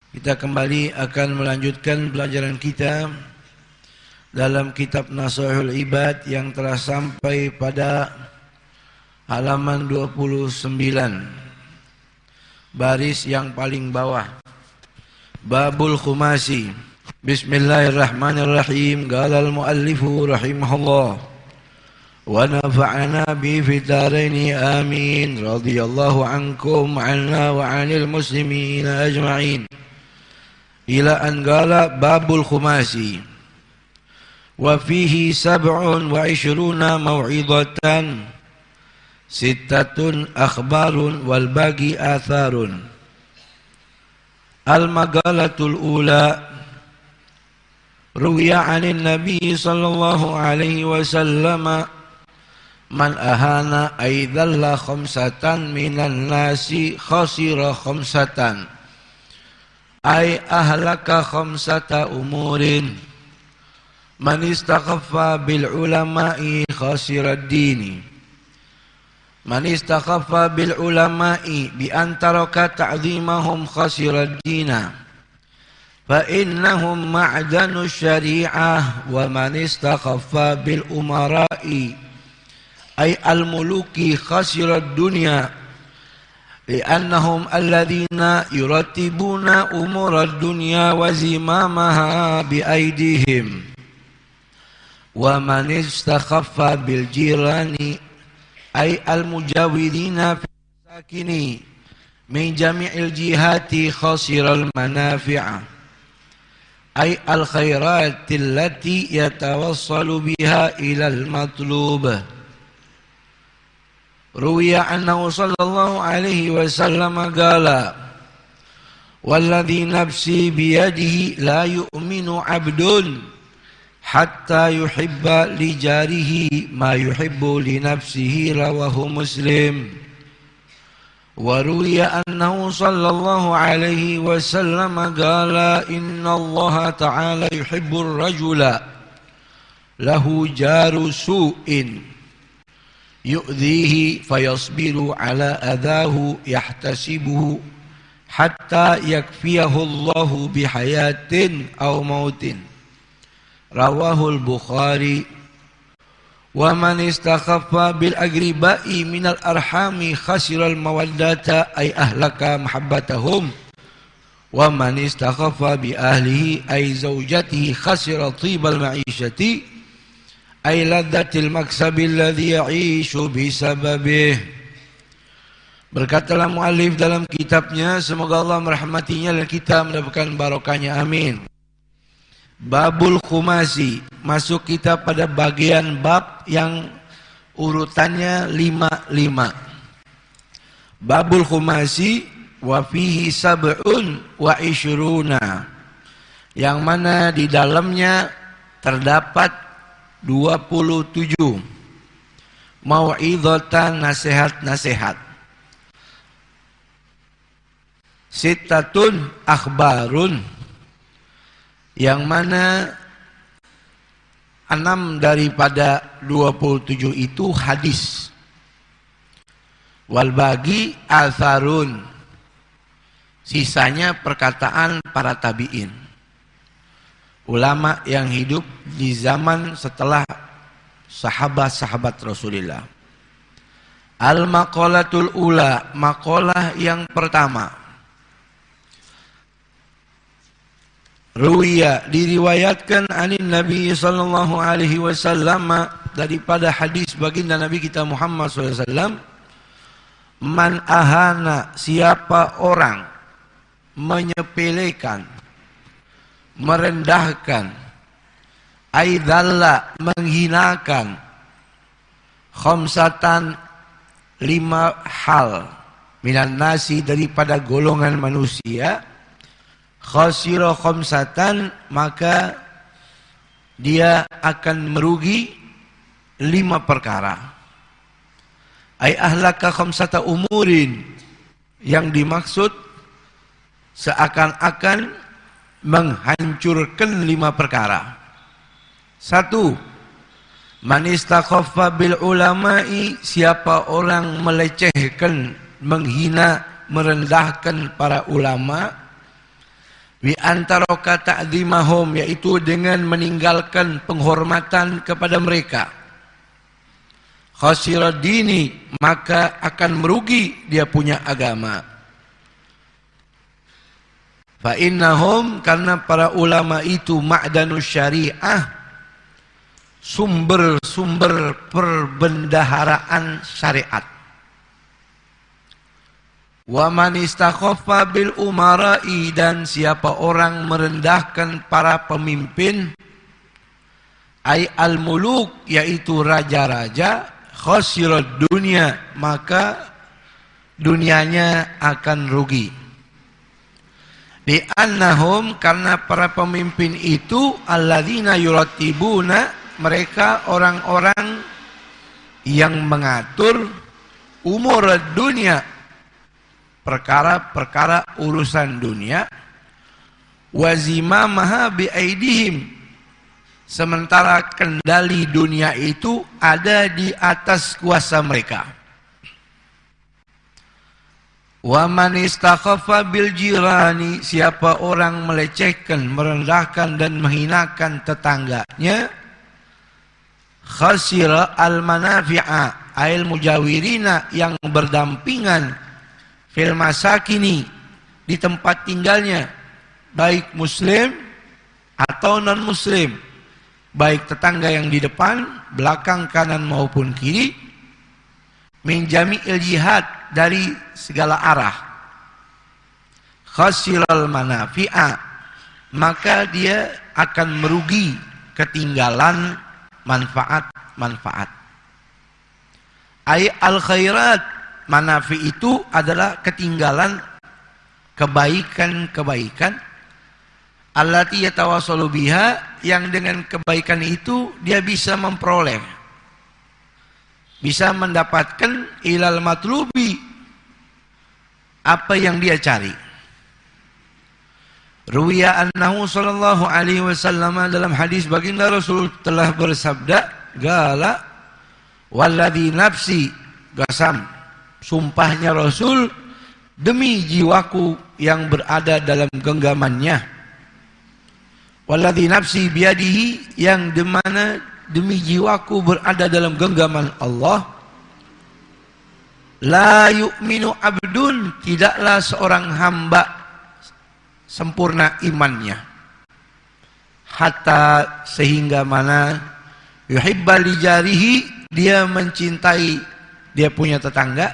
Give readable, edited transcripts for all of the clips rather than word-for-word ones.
Kita kembali akan melanjutkan pelajaran kita dalam kitab Nashihul Ibad yang telah sampai pada halaman 29, baris yang paling bawah. Babul Khumasi. Bismillahirrahmanirrahim. Qala al-muallifu rahimahullah wa nafa'ana bi fitaraini amin. Radhiyallahu ankum anna wa 'anil muslimin ajma'in. Ila an qala babul khumasi wa fihi 27 mau'izatan sittatun akhbarun wal bagi atharun. Al magalatul ula ruwiya 'anil nabi sallallahu alaihi wasallam man ahana aidalla khamsatan minan nasi khasira khamsatan ay ahlaka khamsata umurin man istakhaffa bil ulama'i khasirad dini man istakhaffa bil ulama'i bi antaraka ta'zimahum khasirad dina fa innahum ma'danu syari'ah wa man istakhaffa bil umara'i ay al muluki khasirad dunya li'annahum alladhina yuratibuna umurad dunya wa zimamaha biaidihim wa man istakhaffa bil jirani ay al mujawirina fi sakini min jami'il jihati khasiral manafi'a ay al khairati allati yatawassalu biha ila al matlub. Ruwiya annahu sallallahu alaihi wasallam qala walladhi nafsi biyadihi la yu'minu 'abdun hatta yuhibba li jarihi ma yuhibbu li nafsihi, rawahu Muslim. Wa ruwiya annahu sallallahu alaihi wasallam qala inna Allah ta'ala yuhibbur rajula lahu jaru su'in yu'dhihi fayasbiru ala adhahu yahtasibuhu hatta yakfiyahu Allahu bihayatin aw mautin, rawahul Bukhari. Wa man istakhaffa bil agriba'i minal arhami khasiral mawaddata ay ahlaka mahabbatahum wa man istakhaffa bi ahlihi ay zawjatihi khasira tibal ma'ishati ay ladzatil maksabil ladzi ya'ishu bisababih. Berkatalah muallif dalam kitabnya, semoga Allah merahmatinya dan kita mendapatkan barokahnya, amin. Babul khumasi, masuk kita pada bagian bab yang urutannya 55. Babul khumasi wa fihi sab'un wa ishruna, yang mana di dalamnya terdapat 27 mau'izatan, nasihat-nasihat. Sittatun akhbarun, yang mana 6 daripada 27 itu hadis. Wal bagi atharun, sisanya perkataan para tabi'in, ulama yang hidup di zaman setelah sahabat-sahabat Rasulullah. Al-maqalatul ula, maqalah yang pertama. Ruwiya, diriwayatkan anin Nabi sallallahu alaihi wasallam, daripada hadis baginda Nabi kita Muhammad sallallahu alaihi wasallam, man ahana, siapa orang menyepelekan, merendahkan, aidalla, menghinakan, khamsatan, 5 hal, minan nasi, daripada golongan manusia, khasira khamsatan, maka dia akan merugi 5 perkara. Ay ahlaka khamsata umurin, yang dimaksud seakan-akan menghancurkan 5 perkara. 1. Man istakhaffa bil ulama'i, siapa orang melecehkan, menghina, merendahkan para ulama, Wi antaraka ta'zimahum, yaitu dengan meninggalkan penghormatan kepada mereka. Khasirad dini, maka akan merugi dia punya agama. Fa innahum, karena para ulama itu ma'danus syariah, sumber-sumber perbendaharaan syariat. Wa man istakhaffa bil umara'i, dan siapa orang merendahkan para pemimpin, ay al-muluk, yaitu raja-raja, khasirad dunia, maka dunianya akan rugi. Di annahum, karena para pemimpin itu alladzina yuratibuna, mereka orang-orang yang mengatur umur dunia, perkara-perkara urusan dunia, wazimamaha biaidihim, sementara kendali dunia itu ada di atas kuasa mereka. Wa man istakhaffa bil jirani, siapa orang melecehkan, merendahkan dan menghinakan tetangganya, khasira al manafi'a, ail mujawirina, yang berdampingan, fil masakini, di tempat tinggalnya, baik muslim atau non muslim, baik tetangga yang di depan, belakang, kanan maupun kiri, min jami'il jihad, dari segala arah. Khasiral manafi'a, maka dia akan merugi, ketinggalan manfaat-manfaat. Ay al khairat, manafi itu adalah ketinggalan kebaikan-kebaikan, allati yatawassalu biha, yang dengan kebaikan itu dia bisa memperoleh, bisa mendapatkan ilal matlubi, apa yang dia cari. Ruwiya annahu sallallahu alaihi wasallam, dalam hadis baginda Rasul telah bersabda, gala walladzi nafsi, gasam, sumpahnya Rasul demi jiwaku yang berada dalam genggamannya, walladzi nafsi biadihi, yang dimana demi jiwaku berada dalam genggaman Allah, la yu'minu abdun, tidaklah seorang hamba sempurna imannya, hatta, sehingga mana, yuhibba li jarihi, dia mencintai dia punya tetangga,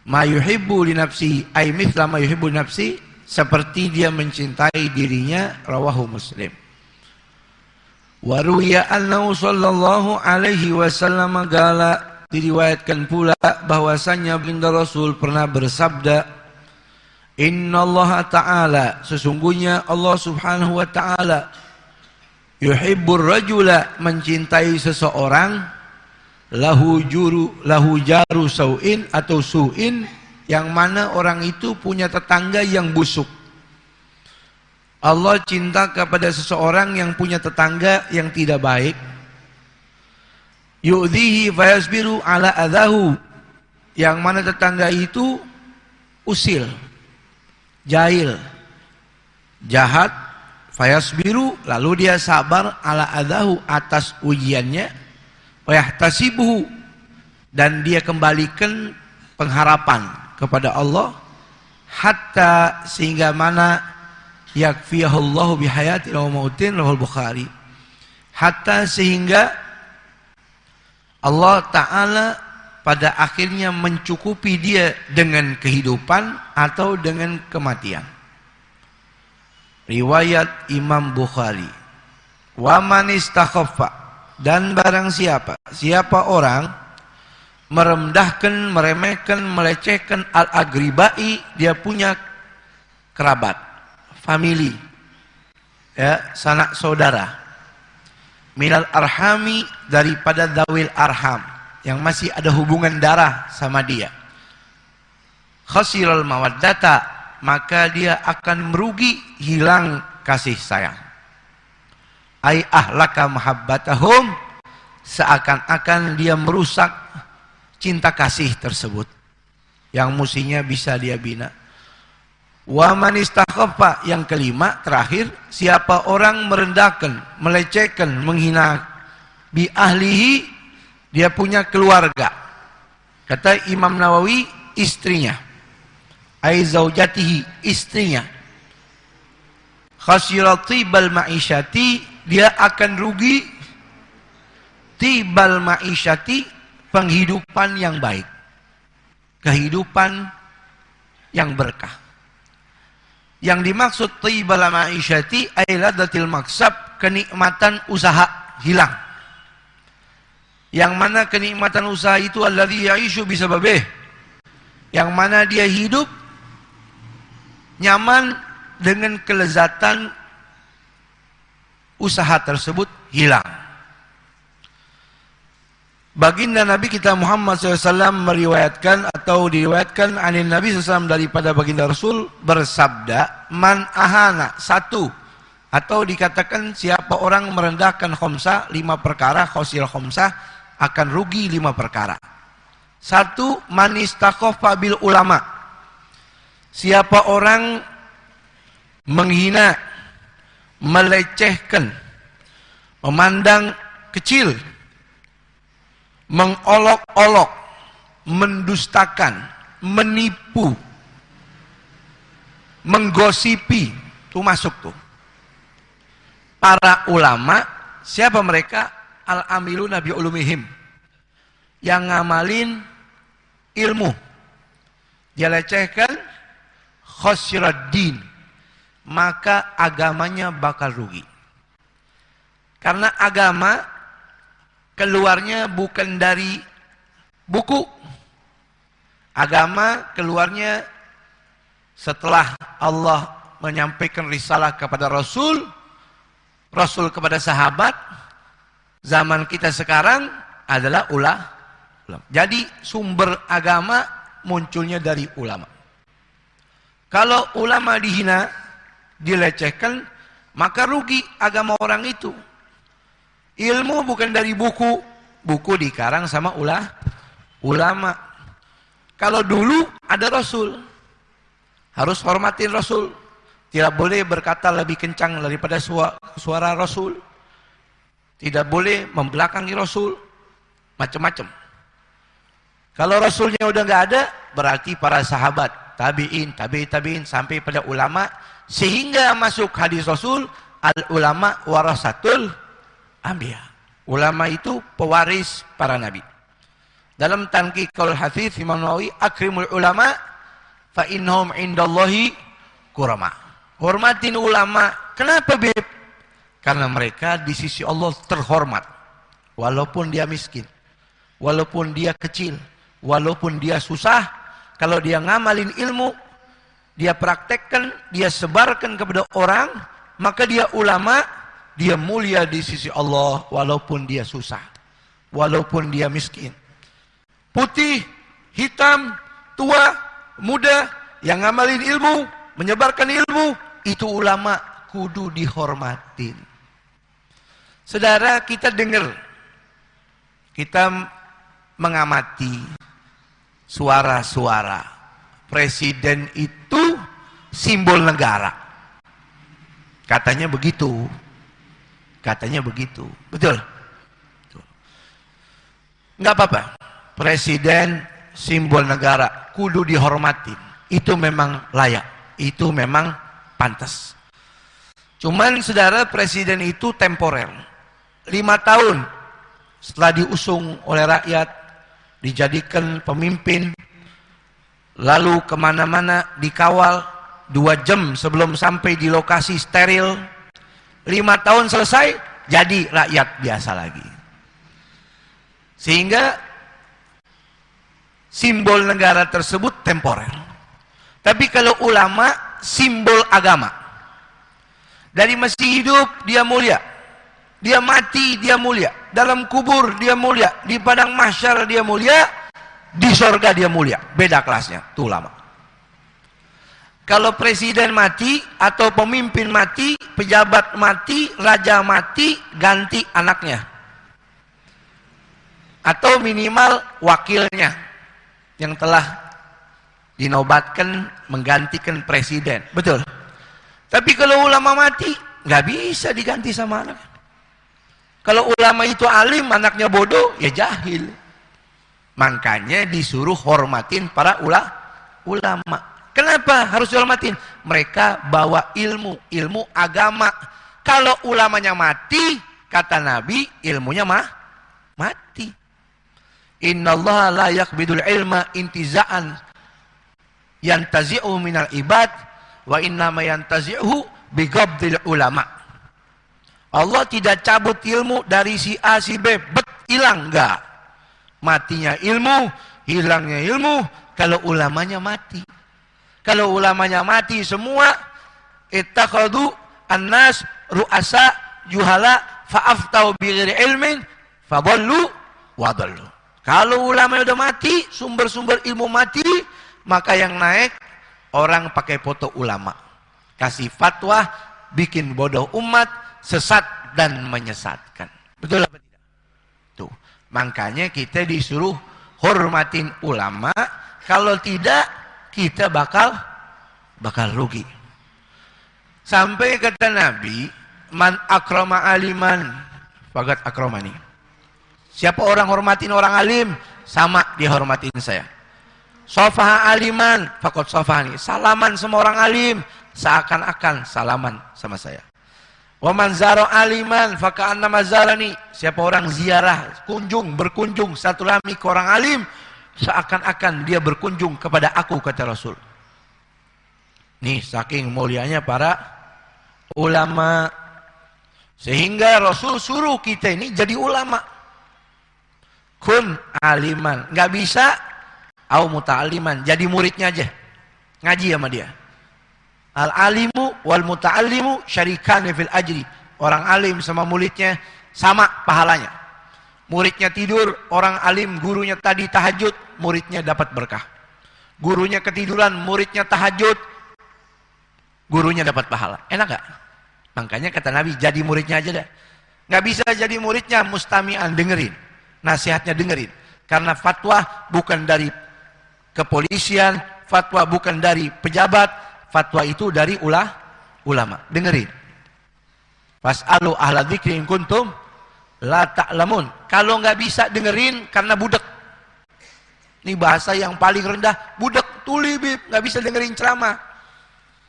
ma yuhibbu li nafsi, ay mithla ma yuhibbu li nafsi, seperti dia mencintai dirinya, rawahu Muslim. Wa ruwiya annahu sallallahu alaihi wasallam qala, diriwayatkan pula bahwasanya baginda Rasul pernah bersabda, innallaha ta'ala, sesungguhnya Allah subhanahu wa ta'ala, yuhibbur rajula, mencintai seseorang, lahu jaru sau'in, atau su'in, yang mana orang itu punya tetangga yang busuk. Allah cinta kepada seseorang yang punya tetangga yang tidak baik. Yu'dhihi fayasbiru ala adhahu, yang mana tetangga itu usil, jahil, jahat, fayasbiru, lalu dia sabar, ala adhahu, atas ujiannya, fayahtasibuhu, dan dia kembalikan pengharapan kepada Allah, hatta, sehingga mana, yakfiyahullahu bihayatin wa mautin, rahul Bukhari, hatta, sehingga Allah Ta'ala pada akhirnya mencukupi dia dengan kehidupan atau dengan kematian. Riwayat Imam Bukhari. Wa man istakhaffa, dan barang siapa orang merendahkan, meremehkan, melecehkan al-agribai, dia punya kerabat, famili, ya, sanak saudara, minal arhami, daripada dawil arham, yang masih ada hubungan darah sama dia, khasiral mawaddata, maka dia akan merugi, hilang kasih sayang. Ay ahlaka mahabbatahum, seakan-akan dia merusak cinta kasih tersebut yang mestinya bisa dia bina. Wa man istakhaffa, yang kelima terakhir, siapa orang merendahkan, melecehkan, menghina bi ahlihi, dia punya keluarga. Kata Imam Nawawi, istrinya. Ai zaujatihi, istrinya. Khasira tibal ma'isyati, dia akan rugi tibal ma'isyati, penghidupan yang baik, kehidupan yang berkah. Yang dimaksud tibal ma'isyati adalah ladatil maksab, kenikmatan usaha hilang. Yang mana kenikmatan usaha itu alladzi ya'ishu bisababih, yang mana dia hidup nyaman dengan kelezatan usaha tersebut hilang. Baginda Nabi kita Muhammad SAW meriwayatkan atau diriwayatkan anin Nabi SAW daripada baginda Rasul bersabda, man ahana, satu, atau dikatakan siapa orang merendahkan khomsah, 5 perkara, khosil khomsah, akan rugi 5 perkara. Satu, man istakhofa bil ulama, siapa orang menghina, melecehkan, memandang kecil, mengolok-olok, mendustakan, menipu, menggosipi, itu masuk tuh. Para ulama, siapa mereka? Al-amiluna bi ulumihim, yang ngamalin ilmu. Dia lecehkan, khosiraddin, maka agamanya bakal rugi. Karena agama keluarnya bukan dari buku. Agama keluarnya setelah Allah menyampaikan risalah kepada Rasul, Rasul kepada sahabat. Zaman kita sekarang adalah ulama. Jadi sumber agama munculnya dari ulama. Kalau ulama dihina, dilecehkan, maka rugi agama orang itu. Ilmu bukan dari buku, buku dikarang sama ulama. Kalau dulu ada Rasul, harus hormatin Rasul, tidak boleh berkata lebih kencang daripada suara Rasul, tidak boleh membelakangi Rasul, macam-macam. Kalau Rasulnya udah nggak ada, berarti para sahabat, tabiin, tabiin sampai pada ulama, sehingga masuk hadis Rasul, al ulama warasatul anbiya. Ulama itu pewaris para nabi. Dalam Tanqiqul Hadits Imam Nawawi, akrimul ulama fa innahum indallahi kurama. Hormatin ulama. Kenapa, Beb? Karena mereka di sisi Allah terhormat. Walaupun dia miskin, walaupun dia kecil, walaupun dia susah, kalau dia ngamalin ilmu, dia praktekkan, dia sebarkan kepada orang, maka dia ulama. Dia mulia di sisi Allah walaupun dia susah, walaupun dia miskin. Putih, hitam, tua, muda, yang ngamalin ilmu, menyebarkan ilmu, itu ulama kudu dihormatin. Saudara, kita dengar, kita mengamati suara-suara presiden itu simbol negara. Katanya begitu. Katanya begitu. Betul? Enggak apa-apa. Presiden simbol negara, kudu dihormatin. Itu memang layak. Itu memang pantas. Cuman saudara, presiden itu temporer. 5 tahun setelah diusung oleh rakyat, dijadikan pemimpin, lalu kemana-mana dikawal, 2 jam sebelum sampai di lokasi steril. 5 tahun selesai, jadi rakyat biasa lagi. Sehingga simbol negara tersebut temporer. Tapi kalau ulama, simbol agama. Dari masih hidup, dia mulia. Dia mati, dia mulia. Dalam kubur, dia mulia. Di padang mahsyar, dia mulia. Di sorga, dia mulia. Beda kelasnya, itu ulama. Kalau presiden mati, atau pemimpin mati, pejabat mati, raja mati, ganti anaknya. Atau minimal wakilnya, yang telah dinobatkan menggantikan presiden. Betul. Tapi kalau ulama mati, nggak bisa diganti sama anak. Kalau ulama itu alim, anaknya bodoh, ya jahil. Makanya disuruh hormatin para ulama. Kenapa harus dihormatin? Mereka bawa ilmu agama. Kalau ulamanya mati, kata Nabi, ilmunya mati. Innallaha la yaqbidul ilma intiza'an yantazi'u minal ibad wa innama yantazi'u bigabdil ulama. Allah tidak cabut ilmu dari si A si B, hilang enggak. Matinya ilmu, hilangnya ilmu kalau ulamanya mati. Kalau ulamanya mati semua, ittakhadhu annas ru'asa juhala fa'aftau bighairi ilmin fadallu wadallu. Kalau ulama udah mati, sumber-sumber ilmu mati, maka yang naik orang pakai foto ulama. Kasih fatwa, bikin bodoh umat, sesat dan menyesatkan. Betul apa tidak? Tuh. Makanya kita disuruh hormatin ulama, kalau tidak kita bakal rugi. Sampai kata Nabi, man akrama aliman fakat akramani. Siapa orang hormatin orang alim, sama dia hormatin saya. Sofaha aliman fakat sofani. Salaman sama orang alim, seakan-akan salaman sama saya. Wa man zara aliman faka'anna mazarani. Siapa orang ziarah, berkunjung satu rami ke orang alim, seakan-akan dia berkunjung kepada aku, kata Rasul. Nih saking mulianya para ulama, sehingga Rasul suruh kita ini jadi ulama. Kun aliman, nggak bisa au muta'alliman, jadi muridnya aja, ngaji sama dia. Al alimu wal muta'allimu syarikani fil ajri. Orang alim sama muridnya sama pahalanya. Muridnya tidur, orang alim gurunya tadi tahajud, muridnya dapat berkah. Gurunya ketiduran, muridnya tahajud, gurunya dapat pahala. Enak gak? Makanya kata Nabi, jadi muridnya aja dah. Gak bisa jadi muridnya, mustami'an, dengerin. Nasihatnya dengerin. Karena fatwa bukan dari kepolisian, fatwa bukan dari pejabat, fatwa itu dari ulama. Dengerin. Fas'alu ahla dzikri in kuntum la ta'lamun. Kalau nggak bisa dengerin karena budek. Ini bahasa yang paling rendah, budek, tuli bib, nggak bisa dengerin ceramah.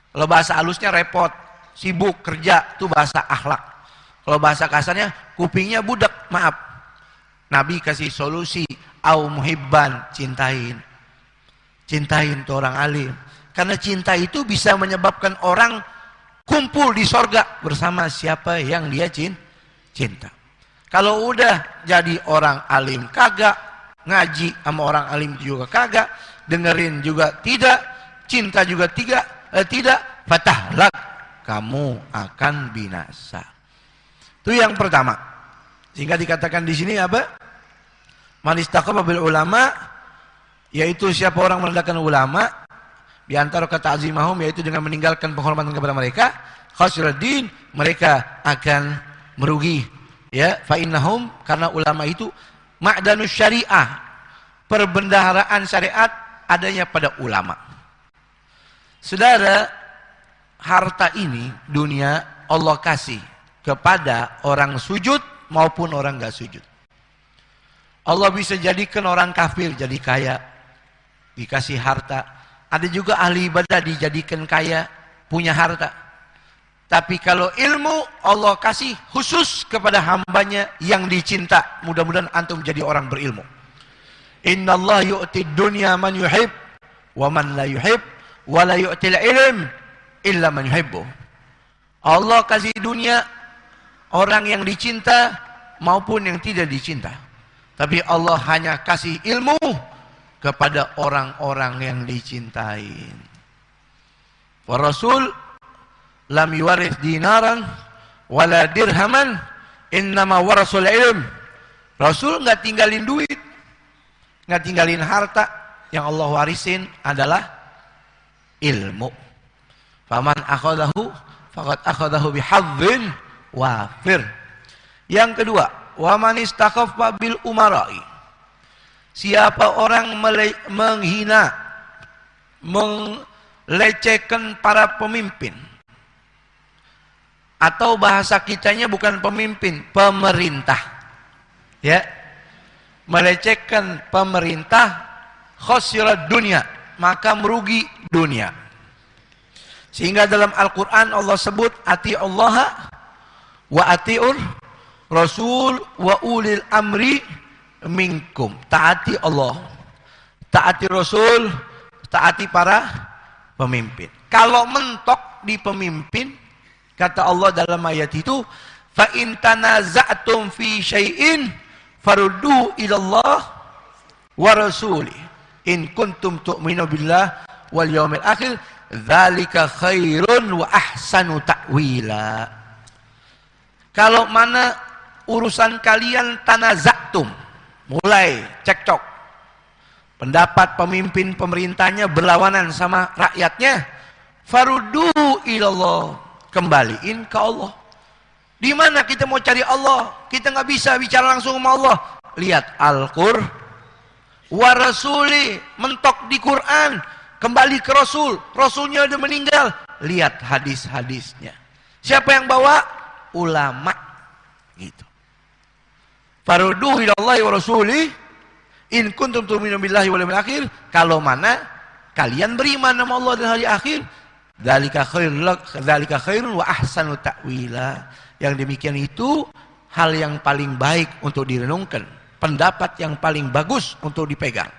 Kalau bahasa halusnya repot, sibuk kerja, itu bahasa akhlak. Kalau bahasa kasarnya, kupingnya budek, maaf. Nabi kasih solusi, au muhibban, cintain. Cintain tuh orang alim. Karena cinta itu bisa menyebabkan orang kumpul di sorga bersama siapa yang dia cinta. Kalau udah jadi orang alim kagak, ngaji sama orang alim juga kagak, dengerin juga tidak, cinta juga tidak, fatahlak, kamu akan binasa. Itu yang pertama. Sehingga dikatakan di sini apa? Man istaqama bil ulama, yaitu siapa orang merendahkan ulama, di antara kata azimahum, yaitu dengan meninggalkan penghormatan kepada mereka, khasiruddin, mereka akan merugi. Ya, fa innahum, karena ulama itu ma'danus syariah, perbendaharaan syariat adanya pada ulama. Saudara, harta ini dunia Allah kasih kepada orang sujud maupun orang enggak sujud. Allah bisa jadikan orang kafir jadi kaya, dikasih harta. Ada juga ahli ibadah dijadikan kaya, punya harta. Tapi kalau ilmu Allah kasih khusus kepada hambanya yang dicinta. Mudah-mudahan antum jadi orang berilmu. Innallaha yu'tid dunya man yuhib wa man la yuhib wa la yu'til ilm illa man yuhibbu. Allah kasih dunia orang yang dicinta maupun yang tidak dicinta. Tapi Allah hanya kasih ilmu kepada orang-orang yang dicintai. Wa Rasul lam yuwarith dinaran wala dirhaman, innama warasul ilm. Rasul enggak tinggalin duit, enggak tinggalin harta, yang Allah warisin adalah ilmu. Faman akhadahu faqad akhadahu bihadzin wafir. Yang kedua, wa man istaqaffa bil umara'i. Siapa orang menghina melecehkan para pemimpin. Atau bahasa kitanya bukan pemimpin, pemerintah. Ya. Melecehkan pemerintah, khasirat dunia, maka merugi dunia. Sehingga dalam Al-Quran Allah sebut ati Allah wa ati'ur Rasul wa ulil amri minkum. Taati Allah, taati Rasul, taati para pemimpin. Kalau mentok di pemimpin, kata Allah dalam ayat itu, fa in tanaza'tum fi syai'in faruddu ilallah wa rasuli in kuntum tu'minu billah wal yaumil akhir dzalika khairun wa ahsanu ta'wila. Kalau mana urusan kalian tanaza'tum, mulai cekcok, pendapat pemimpin pemerintahnya berlawanan sama rakyatnya, faruddu ilallah, kembaliin ke Allah. Di mana kita mau cari Allah? Kita nggak bisa bicara langsung sama Allah. Lihat Al-Qur'an wa rasuli, mentok di Quran, kembali ke Rasul. Rasulnya udah meninggal. Lihat hadis-hadisnya. Siapa yang bawa? Ulama. Gitu. Faruddu ilallahi wa rasuli in kuntum tu'minu billahi wal yawmil akhir. Kalau mana kalian beriman sama Allah dan hari akhir, dzalika khairun wa ahsanu ta'wila. Yang demikian itu hal yang paling baik untuk direnungkan, pendapat yang paling bagus untuk dipegang.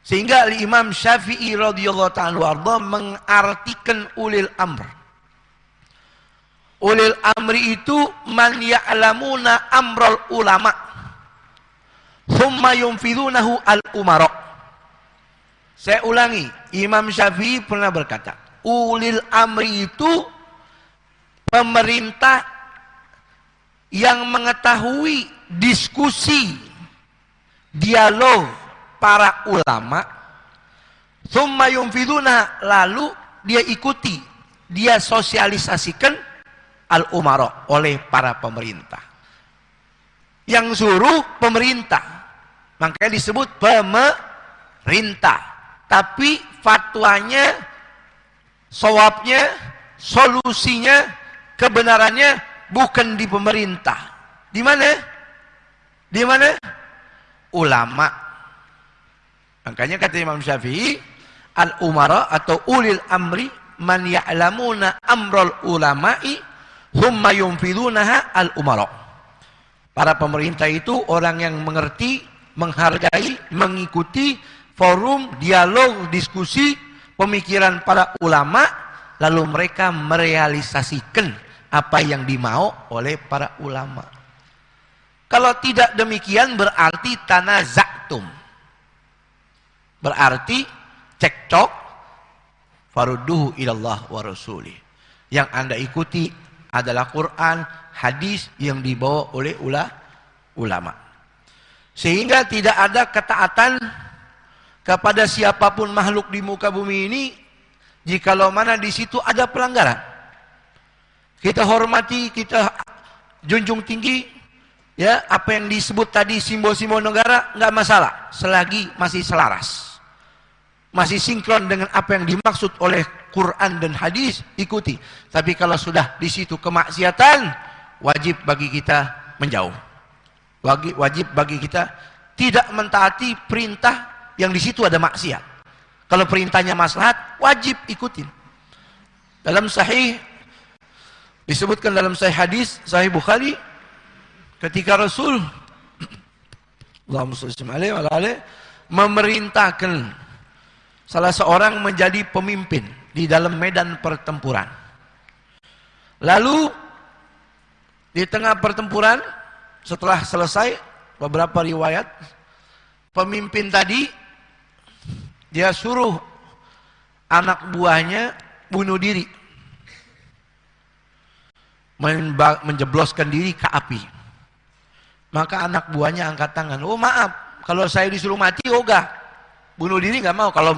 Sehingga Imam Syafi'i radhiyallahu ta'ala mengartikan ulil amr. Ulil amri itu man ya'lamuna amral ulama thumma yunfidhunahu al-umara. Saya ulangi, Imam Syafi'i pernah berkata, ulil amri itu pemerintah yang mengetahui diskusi, dialog para ulama, thumma yunfiduna, lalu dia ikuti, dia sosialisasikan al-umara, oleh para pemerintah. Yang suruh pemerintah, makanya disebut pemerintah. Tapi fatwanya, sawabnya, solusinya, kebenarannya bukan di pemerintah. Di mana? Di mana? Ulama. Makanya kata Imam Syafi'i, al-umara atau ulil amri man ya'lamuna amral ulama'i thumma yunfidhunaha al-umara. Para pemerintah itu orang yang mengerti, menghargai, mengikuti forum, dialog, diskusi, pemikiran para ulama, lalu mereka merealisasikan apa yang dimau oleh para ulama. Kalau tidak demikian berarti tanaza'tum. Berarti cekcok, farudduhu ilallah wa rasulih. Yang Anda ikuti adalah Quran, hadis yang dibawa oleh ulama. Sehingga tidak ada ketaatan kepada siapapun makhluk di muka bumi ini jikalau mana di situ ada pelanggaran. Kita hormati, kita junjung tinggi, ya, apa yang disebut tadi simbol-simbol negara nggak masalah, selagi masih selaras, masih sinkron dengan apa yang dimaksud oleh Quran dan hadis, ikuti. Tapi kalau sudah di situ kemaksiatan, wajib bagi kita menjauh. Wajib bagi kita tidak mentaati perintah yang di situ ada maksiat. Kalau perintahnya maslahat, wajib ikutin. Dalam sahih, disebutkan dalam sahih hadis, sahih Bukhari, ketika Rasul Allahumma shalli alaihi memerintahkan salah seorang menjadi pemimpin di dalam medan pertempuran. Lalu di tengah pertempuran, setelah selesai, beberapa riwayat, pemimpin tadi dia suruh anak buahnya bunuh diri, menjebloskan diri ke api. Maka anak buahnya angkat tangan, oh maaf, kalau saya disuruh mati, ogah. Bunuh diri nggak mau, kalau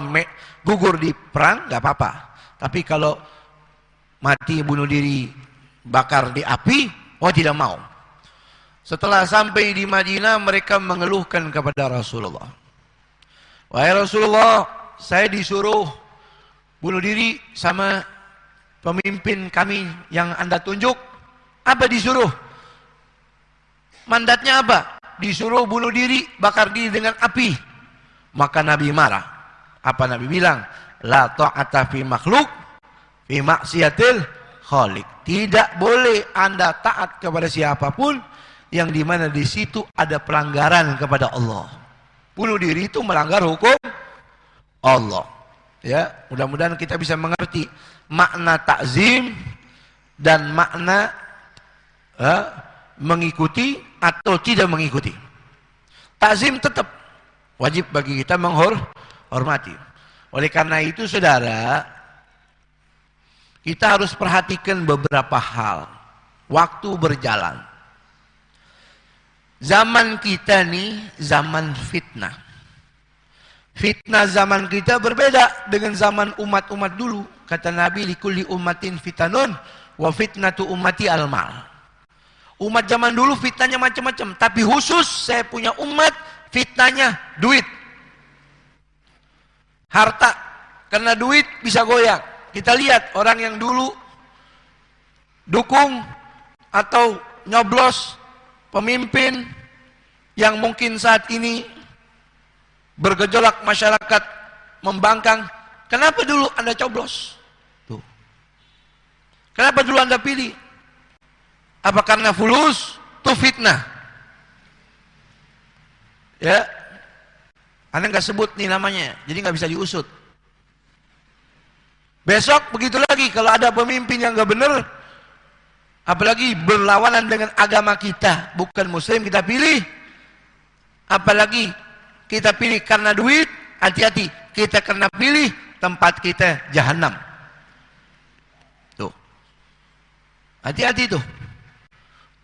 gugur di perang nggak apa-apa. Tapi kalau mati bunuh diri bakar di api, oh tidak mau. Setelah sampai di Madinah, mereka mengeluhkan kepada Rasulullah. Wahai Rasulullah, saya disuruh bunuh diri sama pemimpin kami yang Anda tunjuk. Apa disuruh? Mandatnya apa? Disuruh bunuh diri, bakar diri dengan api. Maka Nabi marah. Apa Nabi bilang? La ta'ata fi makhluk fi maksiatil khaliq. Tidak boleh Anda taat kepada siapapun yang dimana di situ ada pelanggaran kepada Allah. Bunuh diri itu melanggar hukum Allah. Ya, mudah-mudahan kita bisa mengerti makna takzim dan makna mengikuti atau tidak mengikuti. Takzim tetap wajib bagi kita menghormati. Oleh karena itu saudara, kita harus perhatikan beberapa hal. Waktu berjalan. Zaman kita nih zaman fitnah. Fitnah zaman kita berbeda dengan zaman umat-umat dulu. Kata Nabi, likulli ummatin fitanun wa fitnatu ummati al-mal. Umat zaman dulu fitnahnya macam-macam, tapi khusus saya punya umat fitnahnya duit. Harta. Karena duit bisa goyang. Kita lihat orang yang dulu dukung atau nyoblos pemimpin yang mungkin saat ini bergejolak masyarakat membangkang. Kenapa dulu Anda coblos? Tuh. Kenapa dulu Anda pilih? Apa karena fulus? Itu fitnah. Ya, Anda nggak sebut nih namanya, jadi nggak bisa diusut. Besok begitu lagi, kalau ada pemimpin yang nggak benar, apalagi berlawanan dengan agama kita, bukan muslim kita pilih, apalagi kita pilih karena duit, hati-hati, kita karena pilih tempat kita jahanam. Tuh, hati-hati tuh.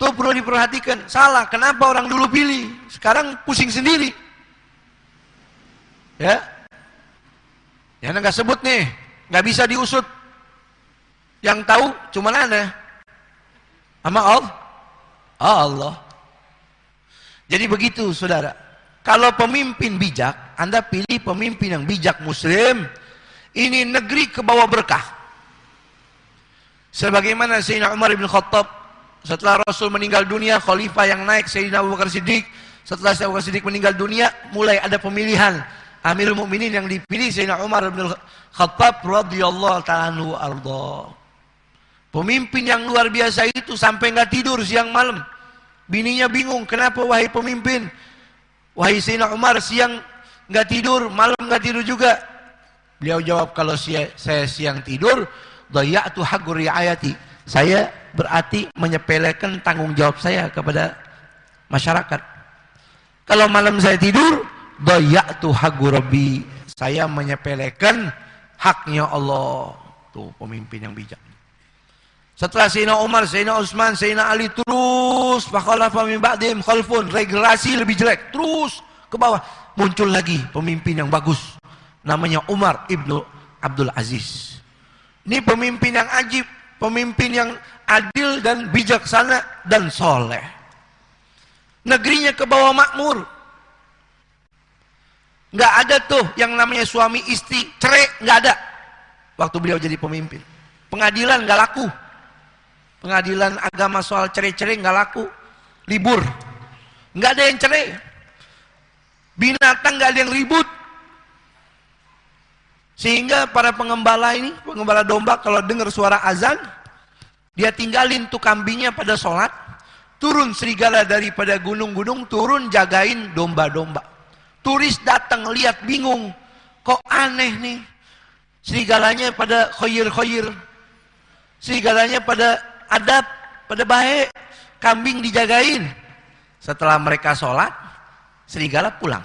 Tuh perlu diperhatikan. Salah, kenapa orang dulu pilih, sekarang pusing sendiri. Ya, ya nggak sebut nih, nggak bisa diusut. Yang tahu cuma Anda sama Allah. Jadi begitu saudara. Kalau pemimpin bijak, Anda pilih pemimpin yang bijak muslim. Ini negeri ke bawah berkah. Sebagaimana Sayyidina Umar bin Khattab, setelah Rasul meninggal dunia, khalifah yang naik Sayyidina Abu Bakar Siddiq. Setelah Sayyidina Abu Bakar Siddiq meninggal dunia, mulai ada pemilihan Amirul Mukminin yang dipilih Sayyidina Umar bin Khattab radhiyallahu ta'ala anhu arda. Pemimpin yang luar biasa itu sampai nggak tidur siang malam. Bininya bingung, kenapa wahai pemimpin? Wahai Sayyidina Umar, siang nggak tidur, malam nggak tidur juga. Beliau jawab, kalau saya siang tidur, dhaya'tu haqqu ri'ayati. Saya berarti menyepelekan tanggung jawab saya kepada masyarakat. Kalau malam saya tidur, dhaya'tu haqqu rabbi. Saya menyepelekan haknya Allah. Tuh pemimpin yang bijak. Setelah Sayyidina Umar, Sayyidina Utsman, Sayyidina Ali terus fakhalafa min ba'dihim khalfun, regenerasi lebih jelek, terus ke bawah muncul lagi pemimpin yang bagus. Namanya Umar ibnu Abdul Aziz. Ini pemimpin yang ajib, pemimpin yang adil dan bijaksana dan soleh. Negerinya ke bawah makmur. Nggak ada tuh yang namanya suami istri cerai, nggak ada. Waktu beliau jadi pemimpin, pengadilan nggak laku. Pengadilan agama soal cerai-cerai nggak laku, libur, nggak ada yang cerai, binatang nggak ada yang ribut, sehingga para pengembala ini, pengembala domba kalau dengar suara azan, dia tinggalin tuh kambingnya pada sholat, turun serigala daripada gunung-gunung, turun jagain domba-domba. Turis datang lihat bingung, kok aneh nih, serigalanya pada khoyir-khoyir, serigalanya pada adab, pada baik, kambing dijagain. Setelah mereka sholat, serigala pulang.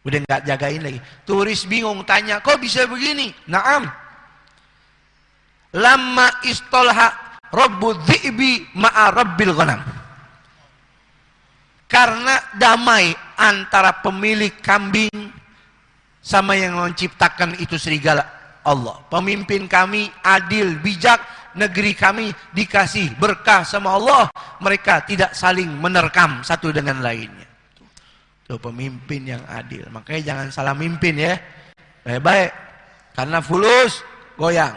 Udah nggak jagain lagi. Turis bingung tanya, kok bisa begini? Naam. Lama istolha rabbu dhi'bi ma'a rabbil ghanam. Karena damai antara pemilik kambing sama yang menciptakan itu serigala, Allah. Pemimpin kami adil, bijak, negeri kami dikasih berkah sama Allah, mereka tidak saling menerkam satu dengan lainnya. Itu pemimpin yang adil. Makanya jangan salah mimpin ya. baik-baik. Karena fulus, goyang.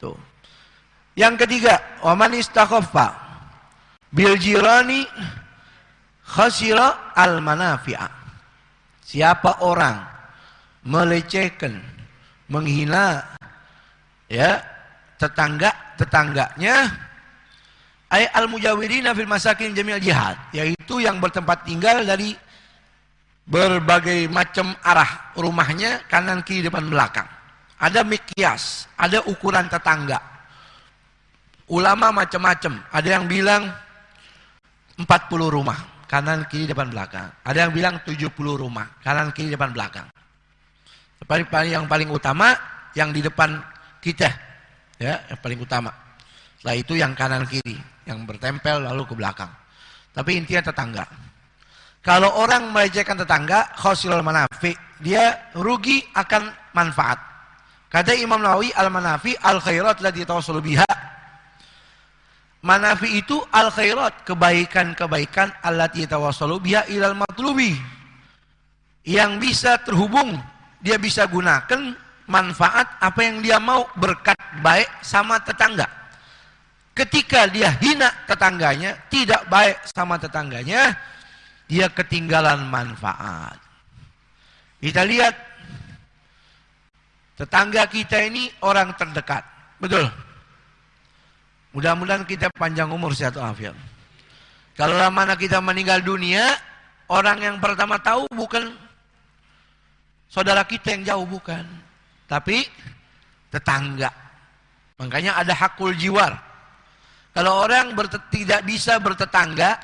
Tuh. Yang ketiga, wa man istakhaffa bil jirani khasira al manafi'a. Siapa orang melecehkan, menghina ya tetangganya, ay al mujawirina fil masakin jamil jihad, yaitu yang bertempat tinggal dari berbagai macam arah rumahnya, kanan kiri depan belakang. Ada mikyas, ada ukuran tetangga. Ulama macam-macam, ada yang bilang 40 rumah, kanan kiri depan belakang. Ada yang bilang 70 rumah, kanan kiri depan belakang. Yang paling utama yang di depan kita, ya, yang paling utama. Setelah itu yang kanan kiri, yang bertempel lalu ke belakang. Tapi intinya tetangga. Kalau orang melecehkan tetangga, khosilul manafi, dia rugi akan manfaat. Kata Imam Nawawi, al-manafi al-khairat lati tawassalu biha. Manafi itu al-khairat, kebaikan-kebaikan allati tawassalu biha ilal matlubi. Yang bisa terhubung, dia bisa gunakan manfaat apa yang dia mau, berkat baik sama tetangga. Ketika dia hina tetangganya, tidak baik sama tetangganya, dia ketinggalan manfaat. Kita lihat tetangga kita ini orang terdekat, betul. Mudah-mudahan kita panjang umur, sehat walafiat. Kalau mana kita meninggal dunia, orang yang pertama tahu bukan saudara kita yang jauh, bukan, tapi tetangga. Makanya ada hakul jiwar. Kalau orang tidak bisa bertetangga,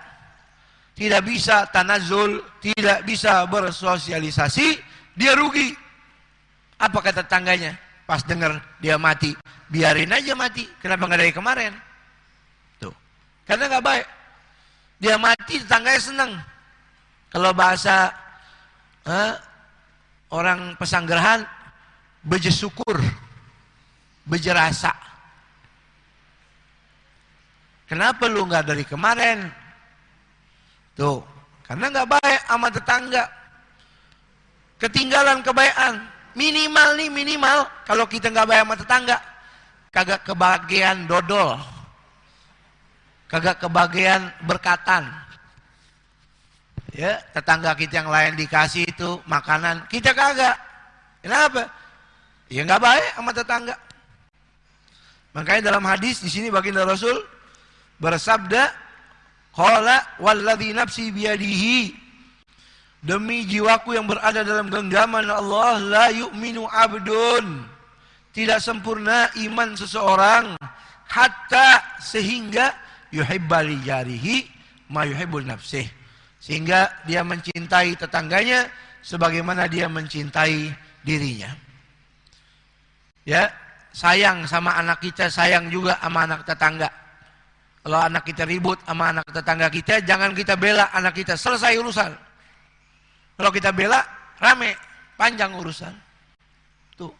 tidak bisa tanazul, tidak bisa bersosialisasi, dia rugi. Apa kata tetangganya? Pas dengar dia mati, biarin aja mati. Kenapa nggak dari kemarin? Tuh, karena nggak baik. Dia mati, tetangganya senang. Kalau bahasa orang pesanggerahan, bejesyukur, bejerasa. Kenapa lu nggak dari kemarin? Tuh, karena nggak baik sama tetangga. Ketinggalan kebaikan. Minimal kalau kita nggak baik sama tetangga, kagak kebagian dodol, kagak kebagian berkatan. Ya, tetangga kita yang lain dikasih itu makanan, kita kagak. Kenapa? Ya nggak baik sama tetangga. Makanya dalam hadis di sini baginda Rasul bersabda, qala walladzi nafsi biyadihi, demi jiwaku yang berada dalam genggaman Allah, la yu'minu abdun, tidak sempurna iman seseorang, hatta sehingga yuhibba li jarihi ma yuhibbul nafsih, sehingga dia mencintai tetangganya sebagaimana dia mencintai dirinya. Ya, sayang sama anak kita, sayang juga sama anak tetangga. Kalau anak kita ribut sama anak tetangga kita, jangan kita bela anak kita, selesai urusan. Kalau kita bela, rame, panjang urusan. Tuh.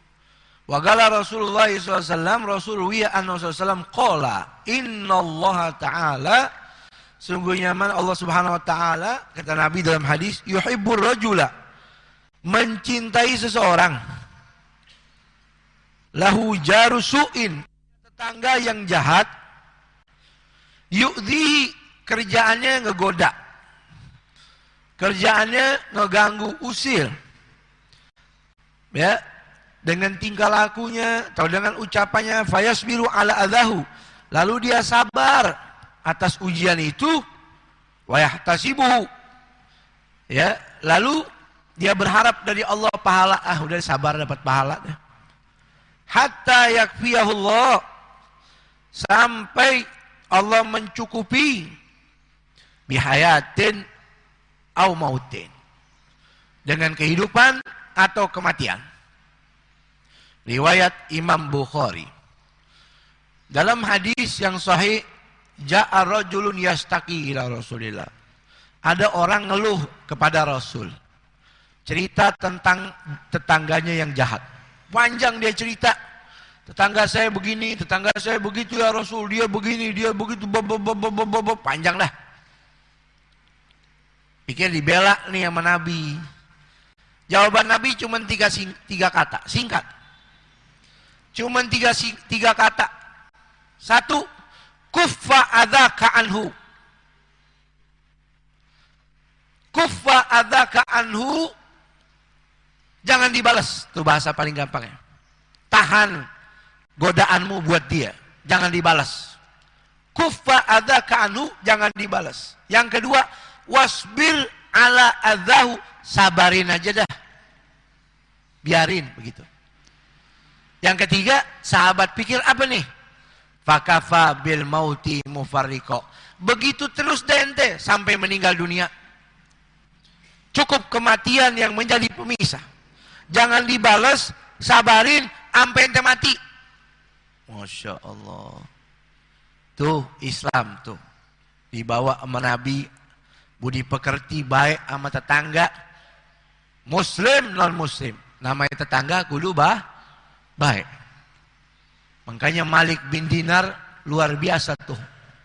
Wa qala Rasulullah SAW, Rasulullah SAW qala, inna Allah Ta'ala, sungguhnya Allah Subhanahu Wa Ta'ala, kata Nabi dalam hadis, yuhibbur rajula, mencintai seseorang, lahu jaru su'in, tetangga yang jahat, yu'dhi, kerjaannya ngegoda, kerjaannya ngeganggu, usir, ya, dengan tingkah lakunya atau dengan ucapannya, fayasbiru ala adahu, lalu dia sabar atas ujian itu, wayahtasibuhu, ya, lalu dia berharap dari Allah pahala, udah sabar dapat pahala, hatta yakfiyahullah, sampai Allah mencukupi, bihayatin au mautin, dengan kehidupan atau kematian. Riwayat Imam Bukhari. Dalam hadis yang sahih, ja'a rajulun yastaqi ila Rasulillah, ada orang ngeluh kepada Rasul, cerita tentang tetangganya yang jahat. Panjang dia cerita, tetangga saya begini, tetangga saya begitu ya Rasul, dia begini, dia begitu, panjang dah. Pikir dibela nih sama Nabi. Jawaban Nabi cuma tiga kata, singkat. Cuma tiga kata. Satu, kuffa adzaka anhu. Kuffa adzaka anhu, jangan dibalas. Itu bahasa paling gampangnya. Tahan godaanmu buat dia, jangan dibalas. Kuffa adzaka anhu, jangan dibalas. Yang kedua, wasbir ala adzahu, sabarin aja dah. Biarin begitu. Yang ketiga, sahabat pikir apa nih? Fakafa bil mauti mufarriqo. Begitu terus dente sampai meninggal dunia. Cukup kematian yang menjadi pemisah. Jangan dibalas, sabarin sampai ente mati. Masya Allah. Tuh Islam tuh. Dibawa sama Nabi, budi pekerti, baik sama tetangga, muslim non muslim. Namanya tetangga kudu baik. Makanya Malik bin Dinar luar biasa tuh,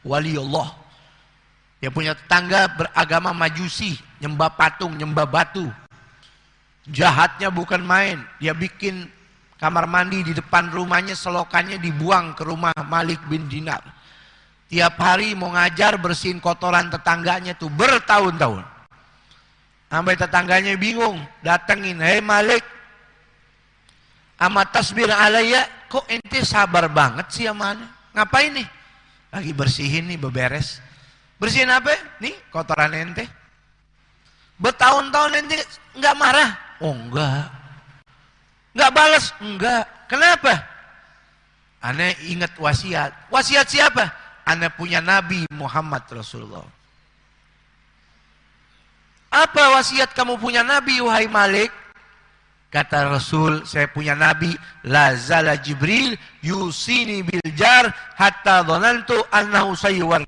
waliullah. Dia punya tetangga beragama Majusi, nyembah patung, nyembah batu. Jahatnya bukan main. Dia bikin kamar mandi di depan rumahnya, selokannya dibuang ke rumah Malik bin Dinar. Tiap hari mau ngajar bersihin kotoran tetangganya tuh bertahun-tahun. Sampai tetangganya bingung, datengin, hei Malik, amat tasbir alaya, kok ente sabar banget sih amane? Ngapain nih? Lagi bersihin nih, beberes. Bersihin apa? Nih kotoran ente. Bertahun-tahun ente nggak marah? Oh enggak. Nggak balas? Enggak. Kenapa? Ane ingat wasiat. Wasiat siapa? Ane punya Nabi Muhammad Rasulullah. Apa wasiat kamu punya Nabi, wahai Malik? Kata Rasul, saya punya Nabi, la zala Jibril yusini bil jar hatta dhanantu annahu sayyuwar.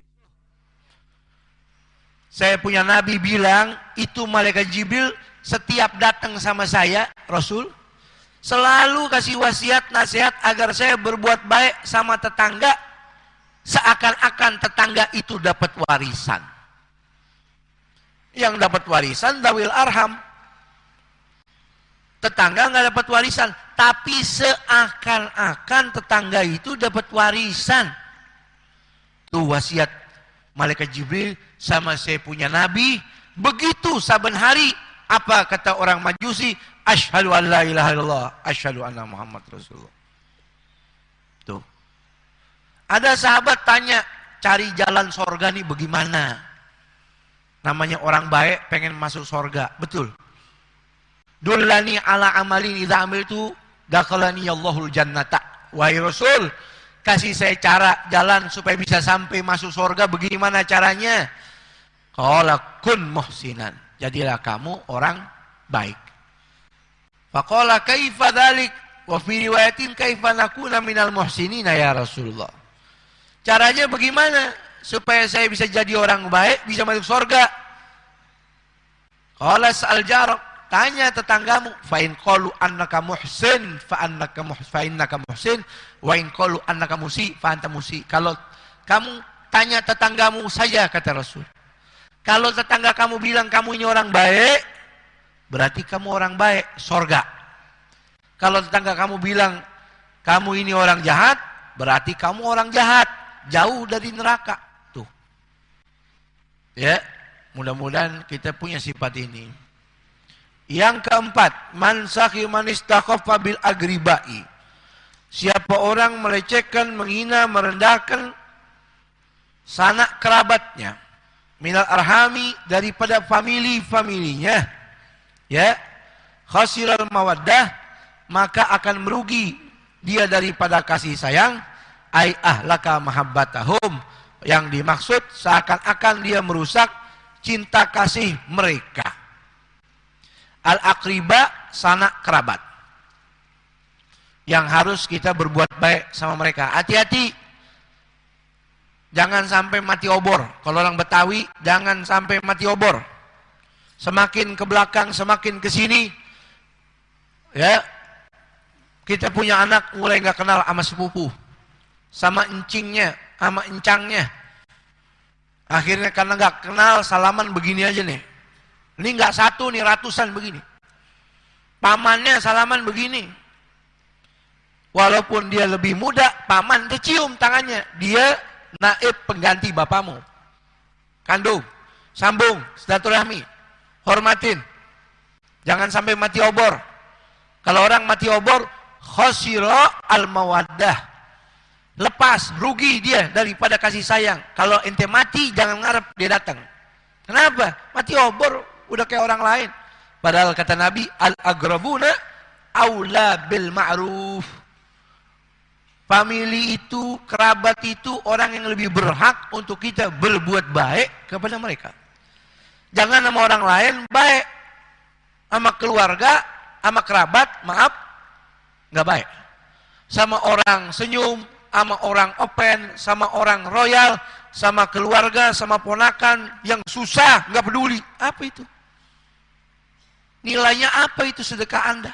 Saya punya Nabi bilang, itu malaikat Jibril setiap datang sama saya, Rasul, selalu kasih wasiat, nasihat agar saya berbuat baik sama tetangga, seakan-akan tetangga itu dapat warisan. Yang dapat warisan dawil arham. Tetangga nggak dapat warisan, tapi seakan-akan tetangga itu dapat warisan. Tuh wasiat malaikat Jibril sama saya punya Nabi. Begitu saben hari, apa kata orang Majusi? Asyhadu an la ilaha illallah, asyhadu anna Muhammad Rasulullah. Tuh. Ada sahabat tanya, cari jalan sorga nih bagaimana? Namanya orang baik pengen masuk sorga, betul. Dullani ala amalin idza amiltu dakhalani Allahul jannata. Wahai Rasul, kasih saya cara jalan supaya bisa sampai masuk sorga, bagaimana caranya? Qala kun muhsinan, jadilah kamu orang baik. Faqala kaifa dzalik wa fi riwayatin kaifa nakuna minal muhsinina ya Rasulullah. Caranya bagaimana supaya saya bisa jadi orang baik, bisa masuk surga? Qala sa'al jarak, tanya tetanggamu, fa in qalu annaka muhsin fa innaka muhsin wa in qalu annaka musi fa anta musi. Kalau kamu tanya tetanggamu saja, kata Rasul. Kalau tetangga kamu bilang kamu ini orang baik, berarti kamu orang baik, surga. Kalau tetangga kamu bilang kamu ini orang jahat, berarti kamu orang jahat, jauh dari neraka. Tuh. Ya, mudah-mudahan kita punya sifat ini. Yang keempat, man sakhi man istakhaffa bil agribai. Siapa orang melecehkan, menghina, merendahkan sanak kerabatnya, minal arhami, daripada familinya, ya, khasiral mawaddah, maka akan merugi dia daripada kasih sayang, ai ahlaka mahabbatahum, yang dimaksud seakan-akan dia merusak cinta kasih mereka. Al-aqriba, sanak kerabat, yang harus kita berbuat baik sama mereka. Hati-hati, jangan sampai mati obor. Kalau orang Betawi, jangan sampai mati obor. Semakin ke belakang, semakin ke sini, ya, kita punya anak mulai nggak kenal sama sepupu, sama encingnya, sama encangnya. Akhirnya karena nggak kenal, salaman begini aja nih. Ini nggak satu nih, ratusan begini. Pamannya salaman begini. Walaupun dia lebih muda, paman cium tangannya. Dia naib pengganti bapamu. Kandung, sambung, silaturahmi, hormatin. Jangan sampai mati obor. Kalau orang mati obor, khosira al-mawaddah. Lepas, rugi dia daripada kasih sayang. Kalau ente mati, jangan ngarep dia datang. Kenapa? Mati obor, udah kayak orang lain. Padahal kata Nabi, al-agrabuna aula bil ma'ruf. Famili itu, kerabat itu orang yang lebih berhak untuk kita berbuat baik kepada mereka. Jangan sama orang lain baik, sama keluarga, sama kerabat, maaf, nggak baik. Sama orang senyum, sama orang open, sama orang royal, sama keluarga, sama ponakan yang susah, nggak peduli. Apa itu? Nilainya apa itu sedekah Anda?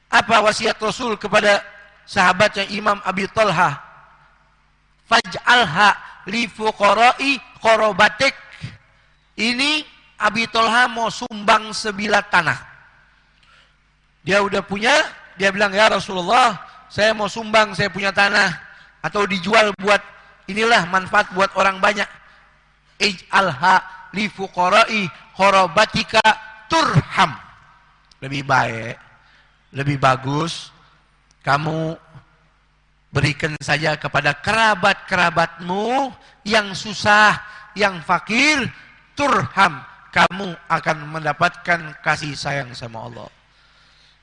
Apa wasiat Rasul kepada sahabatnya Imam Abi Thalha? Faj'alha li fuqara'i qarabatik. Ini Abi Thalha mau sumbang sebilah tanah. Dia udah punya, dia bilang, ya Rasulullah, saya mau sumbang, saya punya tanah. Atau dijual buat, inilah manfaat buat orang banyak. Ij'alha li fuqara'i qarabatika turham. Lebih baik, lebih bagus kamu berikan saja kepada kerabat-kerabatmu yang susah, yang fakir. Turham, kamu akan mendapatkan kasih sayang sama Allah.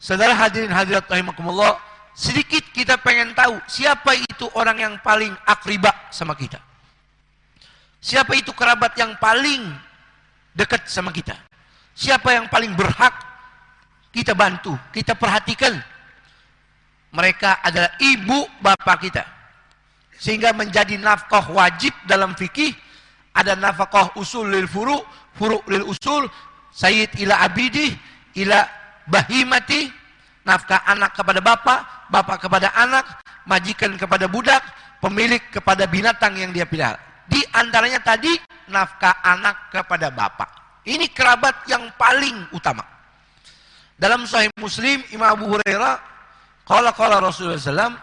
Saudara hadirin hadirat rahimakumullah, sedikit kita pengen tahu siapa itu orang yang paling akribah sama kita. Siapa itu kerabat yang paling dekat sama kita. Siapa yang paling berhak kita bantu, kita perhatikan. Mereka adalah ibu bapak kita. Sehingga menjadi nafkah wajib dalam fikih. Ada nafkah usul lil furu', furu' lil usul, sayyid ila abidih, ila bahimati, nafkah anak kepada bapak, bapak kepada anak, majikan kepada budak, pemilik kepada binatang yang dia pelihara. Di antaranya tadi, nafkah anak kepada bapak. Ini kerabat yang paling utama. Dalam Sahih Muslim, Imam Abu Hurairah, qala Rasulullah SAW,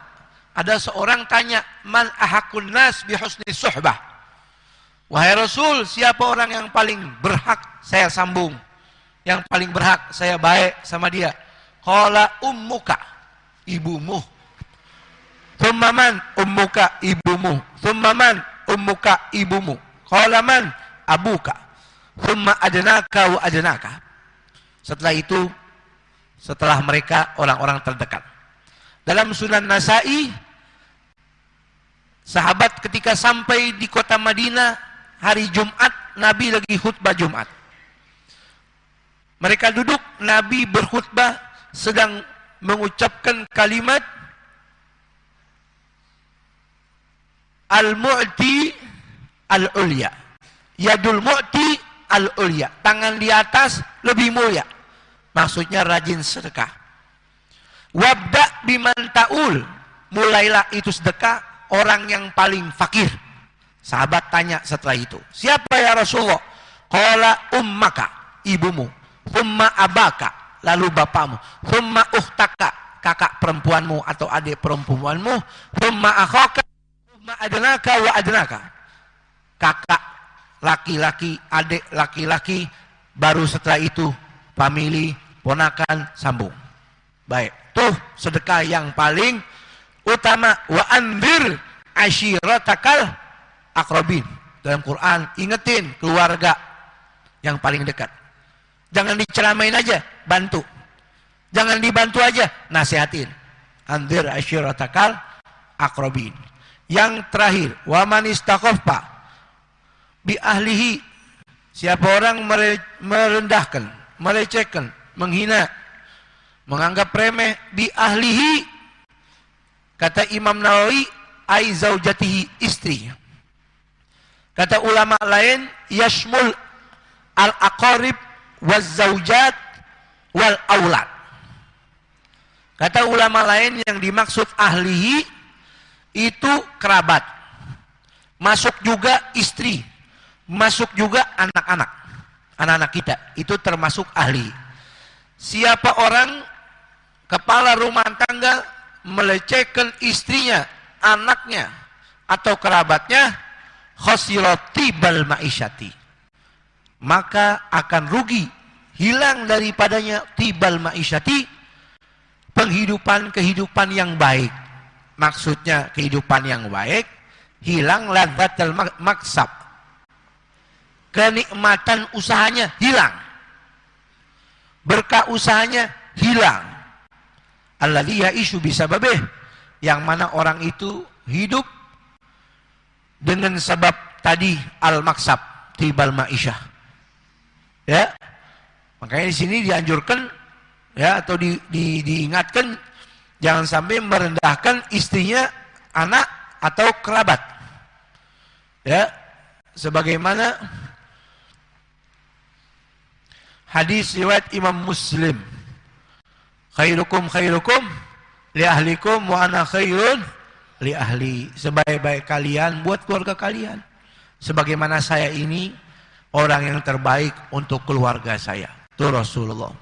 ada seorang tanya, man ahakun nas bihusni suhbah. Wahai Rasul, siapa orang yang paling berhak saya sambung? Yang paling berhak saya baik sama dia? Qala ummuka, ibumu. Thumma man? Ummuka, ibumu. Thumma man? Ummuka, ibumu. Qala man? Abuka. Thumma adnaka wa adnaka. Setelah itu, setelah mereka orang-orang terdekat. Dalam Sunan Nasa'i, sahabat ketika sampai di kota Madinah, hari Jumat, Nabi lagi khutbah Jumat. Mereka duduk, Nabi berkhutbah, sedang mengucapkan kalimat Al-Mu'ti Al-Ulya. Yadul Mu'ti Al-Ulya. Tangan di atas lebih mulia. Maksudnya rajin sedekah. Wabda biman ta'ul. Mulailah itu sedekah orang yang paling fakir. Sahabat tanya setelah itu, siapa ya Rasulullah? Qala ummaka, ibumu. Thumma abaka, lalu bapakmu. Thumma uhtaka, kakak perempuanmu atau adik perempuanmu. Thumma akhaka, thumma adnaka wa adnaka. Kakak laki-laki, adik laki-laki, baru setelah itu famili, ponakan, sambung. Baik, tuh sedekah yang paling utama. Wa anzir ashiratakal akrobin. Dalam Quran, ingetin keluarga yang paling dekat. Jangan diceramain aja, bantu. Jangan dibantu aja, nasihatin. Anzir ashiratakal akrobin. Yang terakhir, wa man istaqaffa bi ahlihi. Siapa orang merendahkan, melecehkan, menghina, menganggap remeh bi ahlihi, kata Imam Nawawi, ai zaujatihi, istrinya. Kata ulama lain, yashmul al-aqarib waz-zaujat wal aulad. Kata ulama lain yang dimaksud ahlihi itu kerabat. Masuk juga istri, masuk juga anak-anak. Anak-anak kita itu termasuk ahli. siapa orang kepala rumah tangga melecehkan istrinya, anaknya, atau kerabatnya, khosiratibal ma'isyati, maka akan rugi, hilang daripadanya tibal ma'isyati, kehidupan yang baik. Maksudnya kehidupan yang baik, hilang ladzatul maksab, kenikmatan usahanya hilang, berkah usahanya hilang. Alladzi ya'ishu bisababih, yang mana orang itu hidup dengan sebab tadi al-maksab, tibal ma'isyah. Ya. Makanya di sini dianjurkan ya, atau diingatkan jangan sampai merendahkan istrinya, anak atau kerabat. Ya. Sebagaimana hadis riwayat Imam Muslim, khairukum li ahlikum wa ana khairun li ahli. Sebaik-baik kalian buat keluarga kalian, sebagaimana saya ini orang yang terbaik untuk keluarga saya. Itu Rasulullah.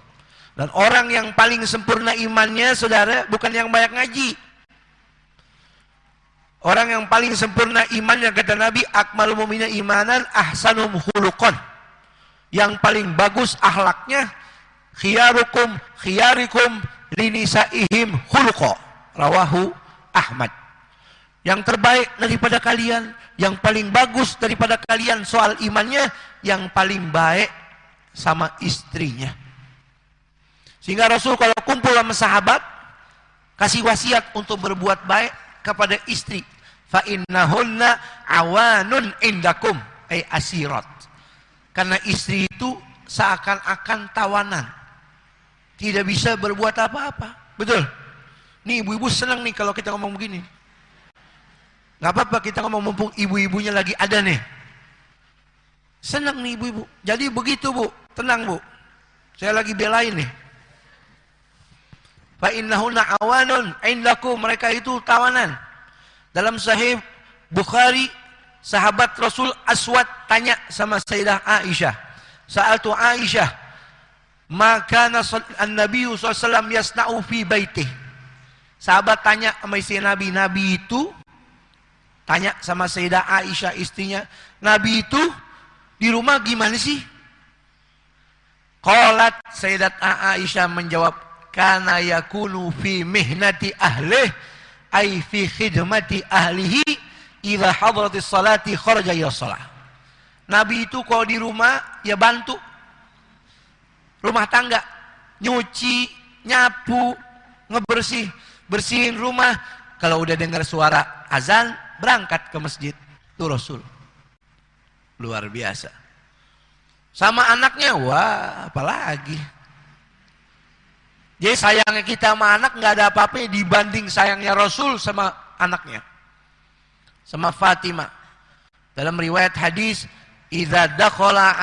Dan orang yang paling sempurna imannya, saudara, bukan yang banyak ngaji. Orang yang paling sempurna imannya, kata Nabi, akmalul mu'minina imanan ahsanum khuluqan, yang paling bagus akhlaknya, khiyarikum linisaihim khuluqa, rawahu Ahmad. Yang terbaik daripada kalian, yang paling bagus daripada kalian soal imannya, yang paling baik sama istrinya. Sehingga Rasul kalau kumpul sama sahabat, kasih wasiat untuk berbuat baik kepada istri. Fa innahunna awanun indakum, ay asirat. Karena istri itu seakan-akan tawanan, tidak bisa berbuat apa-apa. Betul? Nih ibu-ibu senang nih kalau kita ngomong begini. Gak apa-apa kita ngomong mumpung ibu-ibunya lagi ada nih. Senang nih ibu-ibu. Jadi begitu bu, tenang bu. Saya lagi belain nih. Fa innahunna awanun indakum, mereka itu tawanan. Dalam Sahih Bukhari, sahabat Rasul Aswad tanya sama Sayyidah Aisyah. Sa'altu Aisyah, maka an-Nabi SAW yasna'u fi baitih. Sahabat tanya sama istri Nabi. Nabi itu tanya sama Sayyidah Aisyah istrinya, Nabi itu di rumah gimana sih? Qalat, Sayyidat Aisyah menjawab, kana yakunu fi mihnati ahlih, ay fi khidmati ahlihi, idza hadratis salati kharaja ila shalah. Nabi itu kalau di rumah ya bantu rumah tangga, nyuci, nyapu, bersihin rumah. Kalau udah dengar suara azan, berangkat ke masjid. Itu Rasul. Luar biasa. Sama anaknya, wah apalagi. Jadi sayangnya kita sama anak nggak ada apa-apa dibanding sayangnya Rasul sama anaknya, sama Fatimah. Dalam riwayat hadis, idza dakhalat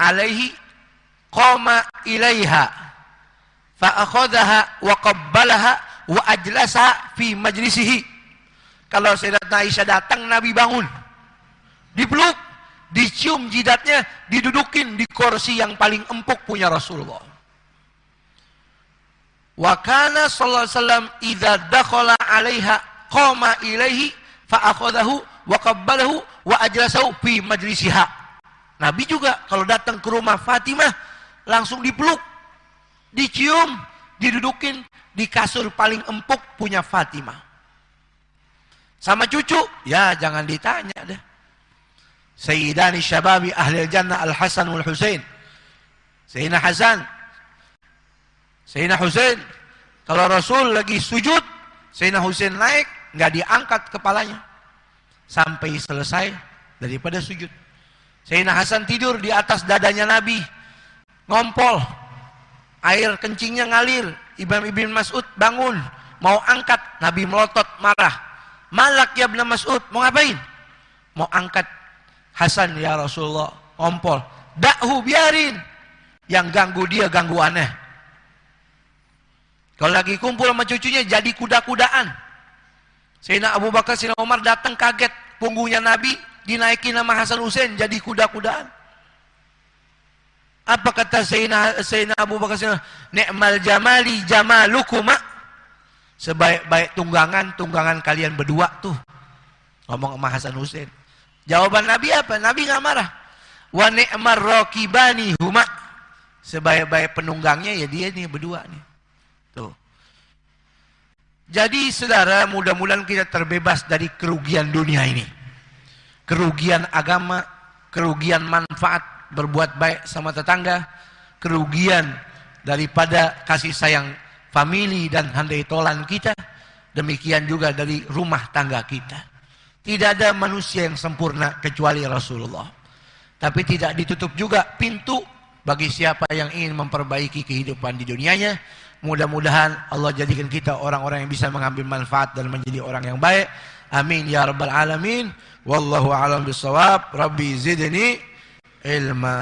alaihi qama ilaiha fa akhadhaha wa qabbalaha wa ajlasaha fi majlisihi. Kalau Sayyidatuna Aisyah datang, Nabi bangun, dipeluk, dicium jidatnya, didudukin di kursi yang paling empuk punya Rasulullah. Wa kana sallallahu alaihi wasallam idza dakhala 'alaiha qama ilaihi fa akhadahu wa qabbalahu wa ajlasahu fi majlisiha. Nabi juga kalau datang ke rumah Fatimah langsung dipeluk, dicium, didudukin di kasur paling empuk punya Fatimah. Sama cucu, ya jangan ditanya deh. Sayyidani syababi ahli jannah al-Hasan wal Husain. Sayyidina Hasan, Sayyidina Husain, kalau Rasul lagi sujud, Sayyidina Husain naik, nggak diangkat kepalanya sampai selesai daripada sujud. Sayyidina Hasan tidur di atas dadanya Nabi, ngompol, air kencingnya ngalir. Ibn Mas'ud bangun, mau angkat, Nabi melotot marah. Malak ya Ibn Mas'ud, mau ngapain? Mau angkat Hasan ya Rasulullah, ngompol. Dakhu, biarin. Yang ganggu dia ganggu aneh. Kalau lagi kumpul sama cucunya jadi kuda-kudaan. Sayyidina Abu Bakar, Sayyidina Umar datang kaget, punggungnya Nabi dinaikin sama Hasan Husain jadi kuda-kudaan. Apa kata Sayyidina Abu Bakar Siddiq? Ni'mal jamali jamalukuma. Sebaik-baik tunggangan kalian berdua tuh. Ngomong sama Hasan Hussein. Jawaban Nabi apa? Nabi nggak marah. Wa ni'mar raqibani huma. Sebaik-baik penunggangnya ya dia nih berdua nih. Tuh. Jadi saudara, mudah-mudahan kita terbebas dari kerugian dunia ini. Kerugian agama, kerugian manfaat berbuat baik sama tetangga, kerugian daripada kasih sayang famili dan handai tolan kita, demikian juga dari rumah tangga kita. Tidak ada manusia yang sempurna kecuali Rasulullah. Tapi tidak ditutup juga pintu bagi siapa yang ingin memperbaiki kehidupan di dunianya. Mudah-mudahan Allah jadikan kita orang-orang yang bisa mengambil manfaat dan menjadi orang yang baik. Amin ya rabbal alamin. Wallahu a'lam bishawab. Rabbi zidni ilma.